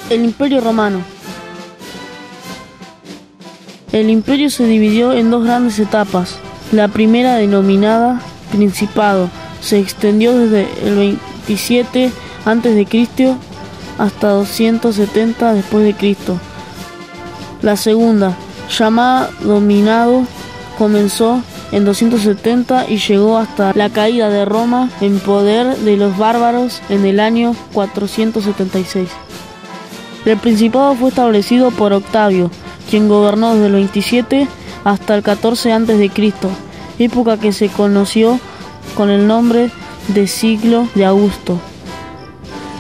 El Imperio Romano. El imperio se dividió en dos grandes etapas. La primera, denominada Principado, se extendió desde el 27 a.C. hasta 270 después de Cristo. La segunda, llamada Dominado, comenzó en 270 y llegó hasta la caída de Roma en poder de los bárbaros en el año 476. El Principado fue establecido por Octavio, quien gobernó desde el 27 hasta el 14 a.C., época que se conoció con el nombre de Siglo de Augusto.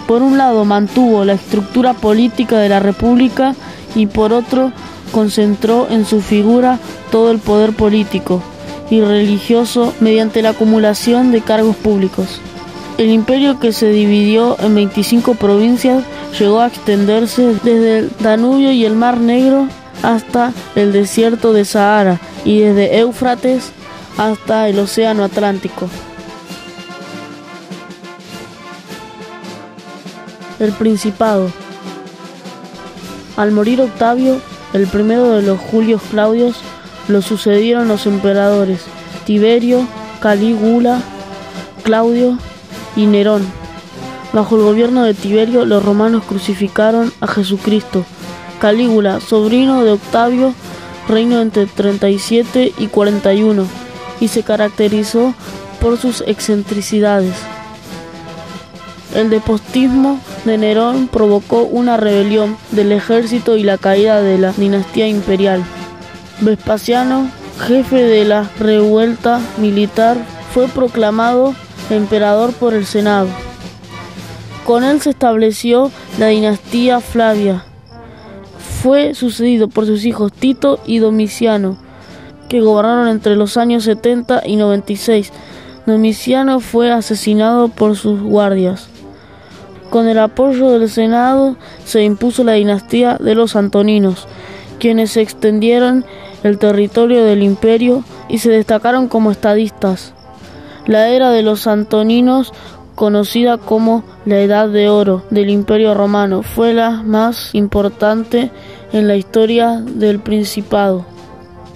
Por un lado mantuvo la estructura política de la república y por otro concentró en su figura todo el poder político y religioso mediante la acumulación de cargos públicos. El imperio, que se dividió en 25 provincias, llegó a extenderse desde el Danubio y el Mar Negro hasta el desierto de Sahara y desde Éufrates hasta el Océano Atlántico. El Principado. Al morir Octavio, el primero de los Julios Claudios, lo sucedieron los emperadores Tiberio, Calígula, Claudio y Nerón. Bajo el gobierno de Tiberio, los romanos crucificaron a Jesucristo. Calígula, sobrino de Octavio, reinó entre 37 y 41 y se caracterizó por sus excentricidades. El despotismo de Nerón provocó una rebelión del ejército y la caída de la dinastía imperial. Vespasiano, jefe de la revuelta militar, fue proclamado emperador por el Senado. Con él se estableció la dinastía Flavia. Fue sucedido por sus hijos Tito y Domiciano, que gobernaron entre los años 70 y 96. Domiciano fue asesinado por sus guardias. Con el apoyo del Senado se impuso la dinastía de los Antoninos, quienes extendieron el territorio del imperio y se destacaron como estadistas. La era de los Antoninos, conocida como la Edad de Oro del Imperio Romano, fue la más importante en la historia del Principado.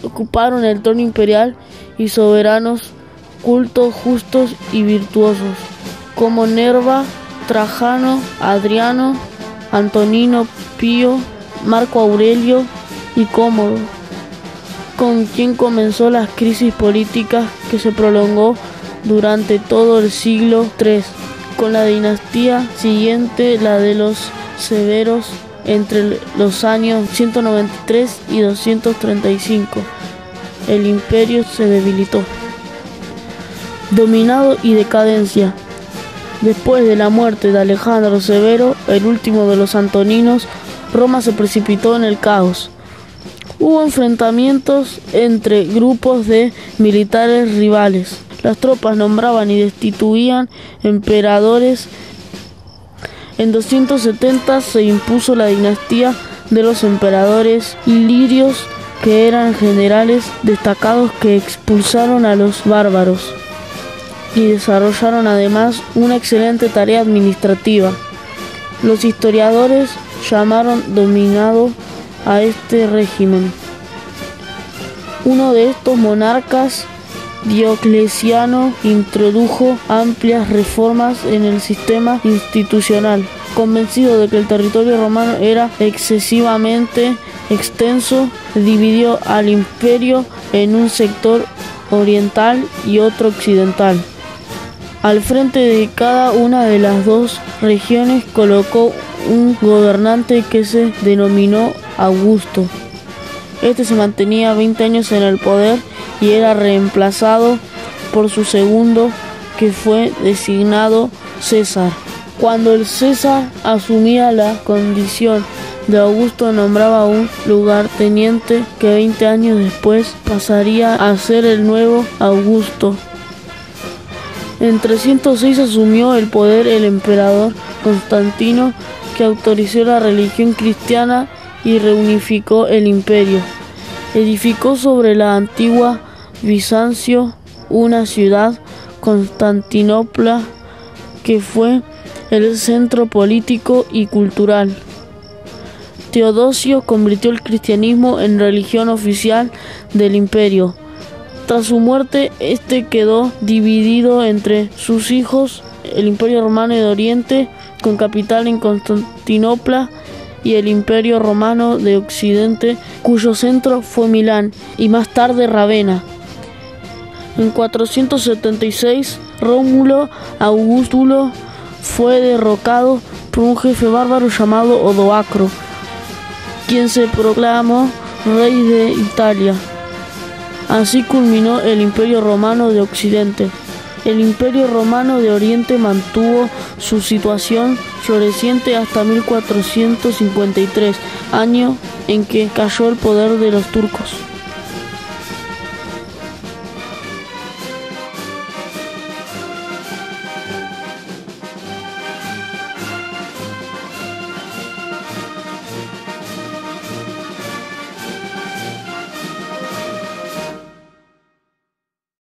Ocuparon el trono imperial y soberanos cultos, justos y virtuosos, como Nerva, Trajano, Adriano, Antonino Pío, Marco Aurelio y Cómodo, con quien comenzó la crisis política que se prolongó durante todo el siglo III, con la dinastía siguiente, la de los Severos, entre los años 193 y 235. El imperio se debilitó. Dominado y decadencia. Después de la muerte de Alejandro Severo, el último de los Antoninos, Roma se precipitó en el caos. Hubo enfrentamientos entre grupos de militares rivales. Las tropas nombraban y destituían emperadores. En 270 se impuso la dinastía de los emperadores ilirios, que eran generales destacados que expulsaron a los bárbaros y desarrollaron además una excelente tarea administrativa. Los historiadores llamaron dominado a este régimen. Uno de estos monarcas, Diocleciano, introdujo amplias reformas en el sistema institucional. Convencido de que el territorio romano era excesivamente extenso, dividió al imperio en un sector oriental y otro occidental. Al frente de cada una de las dos regiones colocó un gobernante que se denominó Augusto. Este se mantenía 20 años en el poder y era reemplazado por su segundo, que fue designado César. Cuando el César asumía la condición de Augusto, nombraba un lugarteniente que 20 años después pasaría a ser el nuevo Augusto. En 306 asumió el poder el emperador Constantino, que autorizó la religión cristiana y reunificó el imperio. Edificó sobre la antigua Bizancio una ciudad, Constantinopla, que fue el centro político y cultural. Teodosio convirtió el cristianismo en religión oficial del imperio. Tras su muerte, este quedó dividido entre sus hijos, el Imperio Romano de Oriente, con capital en Constantinopla, y el Imperio Romano de Occidente, cuyo centro fue Milán y más tarde Rávena. En 476, Rómulo Augustulo fue derrocado por un jefe bárbaro llamado Odoacro, quien se proclamó rey de Italia. Así culminó el Imperio Romano de Occidente. El Imperio Romano de Oriente mantuvo su situación floreciente hasta 1453, año en que cayó el poder de los turcos.